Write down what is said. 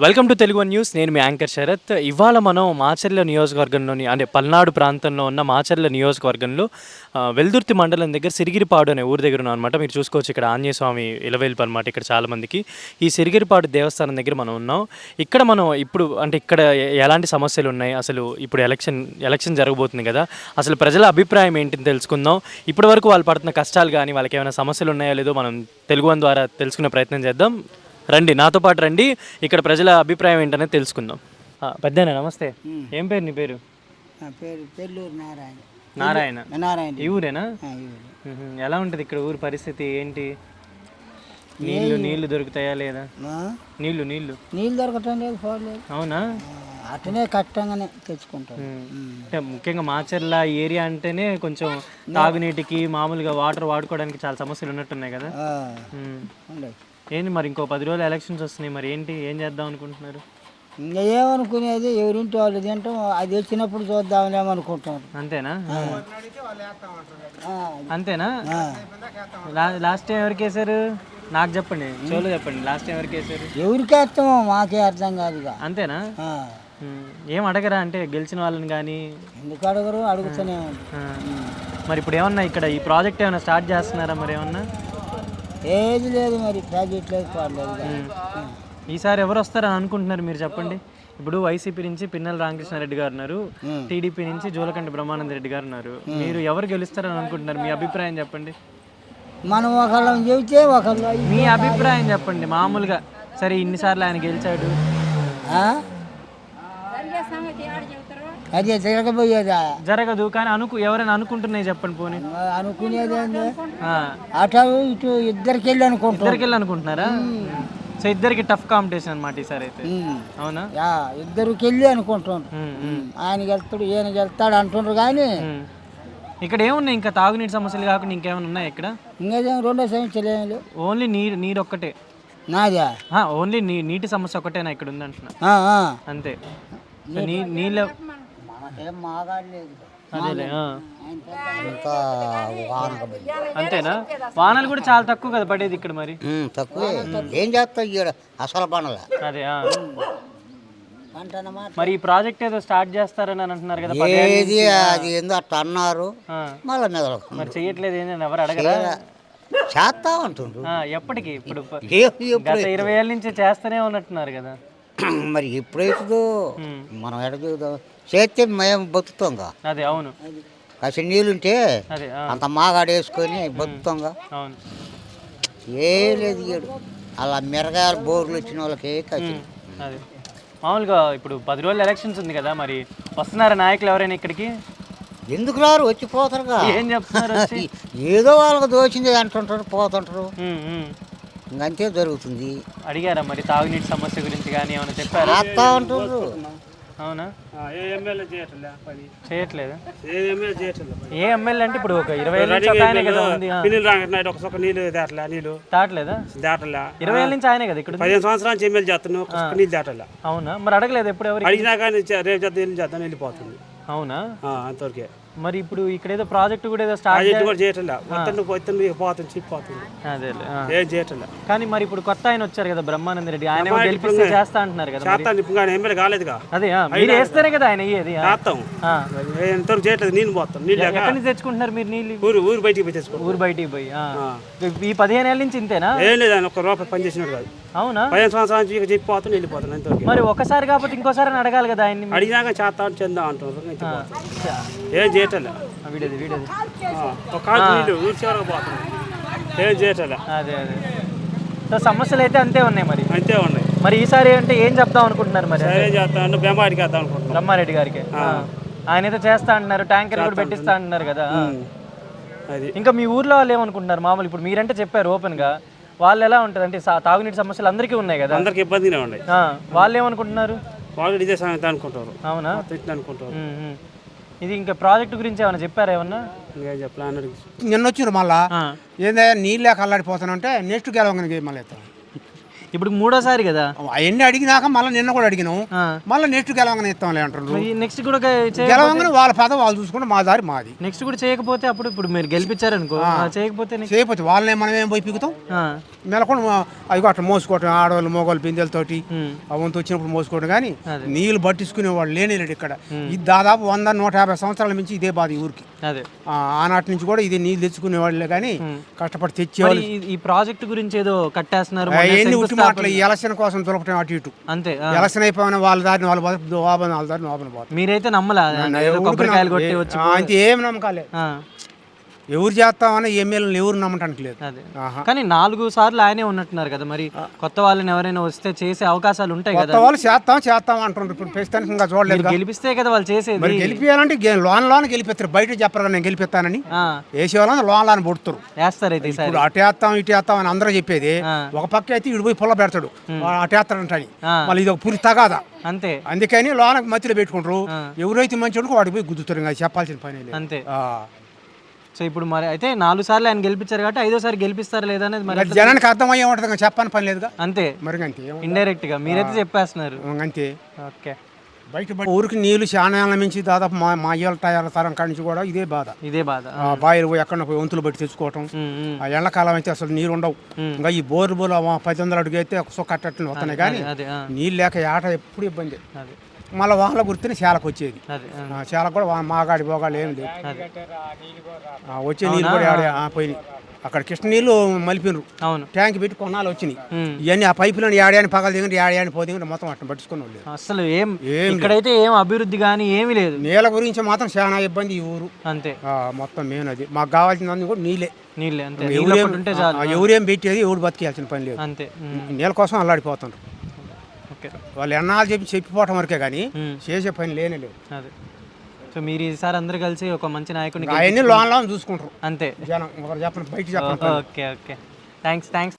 Welcome to Telugu one news. నేను మీ anchor Sarath. ఇవాళ మనం మాచర్ల నియోజకవర్గంలోని అంటే పల్నాడు ప్రాంతంలో ఉన్న మాచర్ల నియోజకవర్గంలో వెల్దుర్తి మండలం దగ్గర సిరిగిరిపాడు అనే ఊరి దగ్గర ఉన్నాం అనమాట. మీరు చూసుకోవచ్చు ఇక్కడ ఆంజనేయ స్వామి ఇలవేల్పు అనమాట. ఇక్కడ చాలామందికి ఈ సిరిగిరిపాడు దేవస్థానం దగ్గర మనం ఉన్నాం. ఇక్కడ మనం ఇప్పుడు అంటే ఇక్కడ ఎలాంటి సమస్యలు ఉన్నాయి, అసలు ఇప్పుడు ఎలక్షన్ జరగబోతుంది కదా, అసలు ప్రజల అభిప్రాయం ఏంటిని తెలుసుకుందాం. ఇప్పటి వరకు వాళ్ళు పడుతున్న కష్టాలు కానీ వాళ్ళకి ఏమైనా సమస్యలు ఉన్నాయో లేదో మనం తెలుగు వన్ ద్వారా తెలుసుకునే ప్రయత్నం చేద్దాం. రండి, నాతో పాటు రండి. ఇక్కడ ప్రజల అభిప్రాయం ఏంటనేది తెలుసుకుందాం. పెద్దనా నమస్తే. ఏం పేరు నీ పేరు? నా పేరు పెళ్ళూరు నారాయణ. నారాయణ. నారాయణ. ఈ ఊరేనా? ఈ ఊరు. ఎలా ఉంటుంది ఇక్కడ ఊరు పరిస్థితి ఏంటి? నీళ్లు దొరుకుతాయా లేదా? నీళ్లు నీళ్ళు దొరకటం లేదు, పోలేదు. అవునా? అటనే కట్టంగానే తెచ్చుకుంటాం. అంటే ముఖ్యంగా మాచర్ల ఏరియా అంటేనే కొంచెం తాగునీటికి మామూలుగా వాటర్ వాడుకోవడానికి చాలా సమస్యలు ఉన్నట్టున్నాయి కదా. ఏంటి మరి ఇంకో 10 రోజులు ఎలక్షన్స్ వస్తున్నాయి, మరి ఏంటి ఏం చేద్దాం అనుకుంటున్నారు? ఇంకా ఏమనుకునేది, ఎవరింటి వాళ్ళు తింటాం, అది వచ్చినప్పుడు చూద్దామనేమనుకుంటారు. అంతేనా? అంతేనా? లాస్ట్ టైం ఎవరికి వేసారు నాకు చెప్పండి, చోలో చెప్పండి. లాస్ట్ టైం ఎవరికి వేసారు? ఎవరికి వేస్తామో మాకే అర్థం కాదు. అంతేనా? ఏం అడగరా అంటే గెలిచిన వాళ్ళని కానీ? ఎందుకు అడగరు, అడుగుతూనే మరి ఇప్పుడు ఏమన్నా ఇక్కడ ఈ ప్రాజెక్ట్ ఏమైనా స్టార్ట్ చేస్తున్నారా? మరి ఏమన్నా ఏది లేదు, మరి ప్రాజెక్ట్ లేదు, పడలేదు. ఈసారి ఎవరు వస్తారని అనుకుంటున్నారు మీరు చెప్పండి. ఇప్పుడు వైసీపీ నుంచి పిన్నెల రామకృష్ణారెడ్డి గారు ఉన్నారు, టీడీపీ నుంచి జూలకంటి బ్రహ్మానంద రెడ్డి గారు ఉన్నారు. మీరు ఎవరు గెలుస్తారని అనుకుంటున్నారు? మీ అభిప్రాయం చెప్పండి. మనం ఒకళ్ళని చెబితే ఒకళ్ళు. మీ అభిప్రాయం చెప్పండి మామూలుగా. సరే, ఇన్నిసార్లు ఆయన గెలిచాడు, అదే జరగబోయేదా? జరగదు కానీ ఎవరైనా అనుకుంటున్నాయి చెప్పండి. పోనీ అనుకునేది అటు ఇటు ఇద్దరికి వెళ్ళి అనుకుంటున్నారా? సో ఇద్దరికి టఫ్ కాంపిటీషన్ అనమాట ఈసారి అయితే. అవునా? ఇద్దరికి వెళ్ళి అనుకుంటున్నాను. ఆయన గెలుతాడు, ఈయన గెలుతాడు అంటుండ్రు. కానీ ఇక్కడ ఏమున్నాయి ఇంకా తాగునీటి సమస్యలు కాకుండా ఇంకేమైనా ఉన్నాయి ఇక్కడ? ఇంకేం రెండో సమస్యలు ఓన్లీ నీరు ఒక్కటే నాదా? ఓన్లీ నీటి సమస్య ఒకటేనా ఇక్కడ ఉంది అంటున్నా? అంతే. నీళ్ళ అదేలే. అంతేనా? వానలు కూడా చాలా తక్కువ కదా పడేది ఇక్కడ. మరి తక్కువ ఏం చేస్తా అసలు పనులు. అదే. మరి ఈ ప్రాజెక్ట్ ఏదో స్టార్ట్ చేస్తారని అంటున్నారు కదా, ఏది అది ఏందో అట్లా అన్నారు. మళ్ళీ మీద మరి చెయ్యట్లేదు ఏంటంటే ఎవరు అడగరా? చేస్తా ఉంటుండ్రు ఎప్పటికి. ఇప్పుడు గత 20 ఏళ్ళ నుంచి చేస్తూనే ఉన్నట్టున్నారు కదా. మరి ఎప్పుడైతుందో మనం ఎడ చూద్దాం, చేస్తే మేము బతుకుతాంగా. అదే. అవును. కాసి నీళ్ళుంటే అంత మాగాడేసుకొని బతుకుతాంగా. అవును. ఏ లేదు ఇయ్యడు. అలా మిరగాయలు బోర్లు వచ్చిన వాళ్ళకి కసి. అదే మామూలుగా ఇప్పుడు 10 రోజులు ఎలక్షన్స్ ఉంది కదా, మరి వస్తున్నారా నాయకులు ఎవరైనా ఇక్కడికి? ఎందుకు రారు, వచ్చిపోతారుగా. ఏం చెప్తున్నారు? ఏదో వాళ్ళకి దోచింది అంటుంటారు, పోతుంటారు. ఇంకంతే జరుగుతుంది. అడిగారా మరి తాగునీటి సమస్య గురించి కానీ ఏమైనా చెప్పారా? చేస్తా ఉంటుండ్రు. అవునా? చేయట్లేదు. ఏ ఎమ్మెల్యే అంటే ఇప్పుడు ఒక 20 ఏళ్ళ నుంచి ఆయనే కదా ఉంది. దాటలేదా? 20 ఏళ్ళ నుంచి ఆయనే కదా ఇక్కడ. 15 సంవత్సరాల నుంచి ఎమ్మెల్యే చేస్తున్నాను, నీళ్ళు దాటలా. అవునా? మరి అడగలేదు ఎప్పుడు ఎవరు? అడిగినా కానీ రేపు చేద్దాం వెళ్ళిపోతుంది. అవునా? అంతవరకే. మరి ఇప్పుడు ఇక్కడ ఏదో ప్రాజెక్ట్ కూడా ఏదో స్టార్ట్ చేయట్లా. ఏం చేయట్లా. కానీ మరి ఇప్పుడు కొత్త ఆయన వచ్చారు కదా బ్రహ్మానంద రెడ్డి, ఆయన గెలిపిస్తే చేస్తా అంటున్నారు కదా. ఎమ్మెల్యే కాలేదుగా. అదే మీరు వేస్తేనే కదా ఆయన అయ్యేది. చేస్తాం. ఎంతవరకు చేయట్లేదు. నీళ్ళు పోతాం. నీళ్ళు ఎక్కడి నుంచి తెచ్చుకుంటున్నారు మీరు నీళ్ళు? ఊరు బయటికి పోయి తెచ్చుకుంటాం. ఊరు బయటికి పోయి. ఈ 15 ఏళ్ళ నుంచి ఇంతేనా? ఏం లేదు, ఆయన 1 రూపాయి పని చేసినాడు కాదు. అవునా? 15 సంవత్సరాల నుంచి చెప్పిపోతాను, వెళ్ళిపోతాను. ఎంతవరకు. మరి ఒకసారి కాకపోతే ఇంకోసారి అడగాలి కదా ఆయన్ని. అడిగినాక చేస్తా చెందా అంటారు. ఏం చేయట్లే. ఏం చేయట్లే. అదే. సో సమస్యలు అయితే అంతే ఉన్నాయి. మరి అంతే ఉన్నాయి. మరి ఈసారి అంటే ఏం చెప్దాం అనుకుంటున్నారు? మరి ఏం చేస్తాను, బ్రహ్మారెడ్డికి వేద్దాం అనుకుంటున్నాను. బ్రహ్మారెడ్డి గారికి ఆయన అయితే చేస్తా అంటున్నారు, ట్యాంకర్ కూడా పెట్టిస్తా అంటున్నారు కదా. అది ఇంకా మీ ఊర్లో వాళ్ళు ఏమనుకుంటున్నారు? మామూలు ఇప్పుడు మీరంటే చెప్పారు ఓపెన్ గా, వాళ్ళు ఎలా ఉంటుంది అంటే తాగునీటి సమస్యలు అందరికీ ఉన్నాయి కదా, అందరికి ఇబ్బందిగా ఉన్నాయి. వాళ్ళు ఏమనుకుంటున్నారు? వాళ్ళు ఇదే సంగతి అనుకుంటారు. అవునా? అనుకుంటారు. ఇది ఇంకా ప్రాజెక్ట్ గురించి ఏమైనా చెప్పారా? ఏమన్నా చెప్పలే. నిన్న వచ్చారు మళ్ళా ఏందా నీళ్ళే కల్లాడిపోతానంటే నెక్స్ట్ గెలవగానే మళ్ళీ ఇప్పుడు మూడోసారి కదా. అవన్నీ అడిగినాక మళ్ళీ నిన్న కూడా అడిగినాం, ఆ. మళ్ళీ నెక్స్ట్ గెలవంగానే ఇస్తాంలే అంటారు. నెక్స్ట్ కూడా గెలవంగానే వాళ్ళ పదవి వాళ్ళు చూసుకుంటే మా దారి మాది. నెక్స్ట్ కూడా చేయకపోతే అప్పుడు ఇప్పుడు మీరు గెలిపించారనుకో, చేయకపోతే చేయకపోతే వాళ్ళనే మనం ఏం పోయి పిగుతాం. నెలకొని అవి అట్లా మోసుకోవటం, ఆడవాళ్ళు మగవాళ్ళు బిందెలతోటి అవంతా వచ్చినప్పుడు మోసుకోవడం. కానీ నీళ్ళు పట్టించుకునే వాళ్ళు లేని లేడు ఇక్కడ. ఇది దాదాపు 100-150 సంవత్సరాల నుంచి ఇదే బాధ ఈ ఊరికి. ఆనాటి నుంచి కూడా ఇది నీళ్ళు తెచ్చుకునే వాళ్ళే, కానీ కష్టపడి తెచ్చేవాళ్ళు. ఈ ప్రాజెక్ట్ గురించి ఏదో కట్టేస్తున్నారు, అవన్నీ ఉట్టి మాటలు. ఈ ఎలక్షన్ కోసం దొరకటం అటు ఇటు. అంతే. ఎలక్షన్ అయిపోయిన వాళ్ళ దారిని వాళ్ళ వాళ్ళ దారిని వాళ్ళ పోతారు. మీరైతే నమ్మలా కొబ్బరికాయలు కొట్టి వచ్చి అంతే, ఏం నమ్మకాలే. ఎవరు చేస్తామని ఎమ్మెల్యేలు ఎవరు నమ్మటానికి లేదు. కానీ 4 సార్లు ఆయనే ఉన్నట్టున్నారు కదా, మరి కొత్త వాళ్ళని ఎవరైనా వస్తే చేసే అవకాశాలు ఉంటాయి కదా. వాళ్ళు చేస్తాం అంటున్నారు. ఇప్పుడు ప్రస్తుతానికి ఇంకా చూడలేదు. గెలిపిస్తే కదా వాళ్ళు చేసేది. మరి గెలిపియాలంటే లోన్ గెలిపిస్తారు, బయట చెప్పరు నేను గెలిపిస్తానని. వేసేవాళ్ళని లోన్ పొడుతారు, వేస్తారు. అయితే ఇప్పుడు అటు వేస్తాం ఇటు వేస్తాం అని అందరూ చెప్పేది. ఒక పక్క అయితే ఇటు పోయి పొల్ల పెడతాడు, అటు వేస్తాడంటాడు. మళ్ళీ ఇది ఒక పురి తగాదా. అంతే. అందుకని లోన మధ్యలో పెట్టుకుంటారు. ఎవరైతే మంచి వాడికి పోయి గుద్దుతారు. ఇంకా చెప్పాల్సిన పని లేదు. అంతే. సో ఇప్పుడు మరి అయితే 4 సార్లు ఆయన గెలిపించారు కాబట్టి 5ఓసారి గెలిపిస్తారా లేదా అనేది మరి జనానికి అర్థమయ్యే ఉంటుంది. చెప్పని పని లేదుగా. అంతే. మరి అంతే, ఇండైరెక్ట్ గా మీరైతే చెప్పేస్తున్నారు. అంతే. ఓకే. బయట ఊరికి నీళ్లు చాలా మించి దాదాపు మా అయ్యల టైర్ల తరం కాడి నుంచి కూడా ఇదే బాధ. బాయిలు పోయి ఎక్కడ పోయి వంతులు బట్టి తెచ్చుకోవటం. ఆ ఎండాకాలం అయితే అసలు నీరు ఉండవు. ఇంకా ఈ బోరు 1000 అడుగు అయితే ఒక కట్టట్లు వస్తున్నాయి, కానీ నీళ్ళు లేక ఏట ఎప్పుడు ఇబ్బంది. మళ్ళీ వాళ్ళ గుర్తుని శాలకు వచ్చేది. శాలకు కూడా మాగాడి బోగాడు ఏం లేదు. వచ్చే నీళ్ళు కూడా పోయినాయి. అక్కడ కృష్ణ నీళ్ళు మలిపినరు, ట్యాంక్ పెట్టి కొన్నాళ్ళు వచ్చినాయి. ఇవన్నీ ఆ పైపులను ఏడాని పగలు దిగండి, ఏడాని పోదిగండి, మొత్తం అట్లా పట్టుకుని వాళ్ళు. అసలు ఇక్కడైతే ఏం అభివృద్ధి కానీ ఏమీ లేదు. నీళ్ళ గురించి మాత్రం చాలా ఇబ్బంది ఈ ఊరు. అంతే. మొత్తం మెయిన్ అది. మాకు కావాల్సింది కూడా నీళ్ళే. అంతే. ఎవరేం పెట్టేది ఎవరు బతికేయాల్సిన పని లేదు. అంతే. నీళ్ళ కోసం అల్లాడిపోతుండ్రు. వాళ్ళు ఎన్నాళ్ళు చెప్పిపోవటం వరకే, కానీ చేసే పని లేనే లేదు. సో మీరు ఈసారి అందరూ కలిసి ఒక మంచి నాయకుడిని అవన్నీ లోన్ చూసుకుంటారు. అంతే. జనం ఒకరు చెప్పండి, బయట చెప్పండి. ఓకే. థ్యాంక్స్.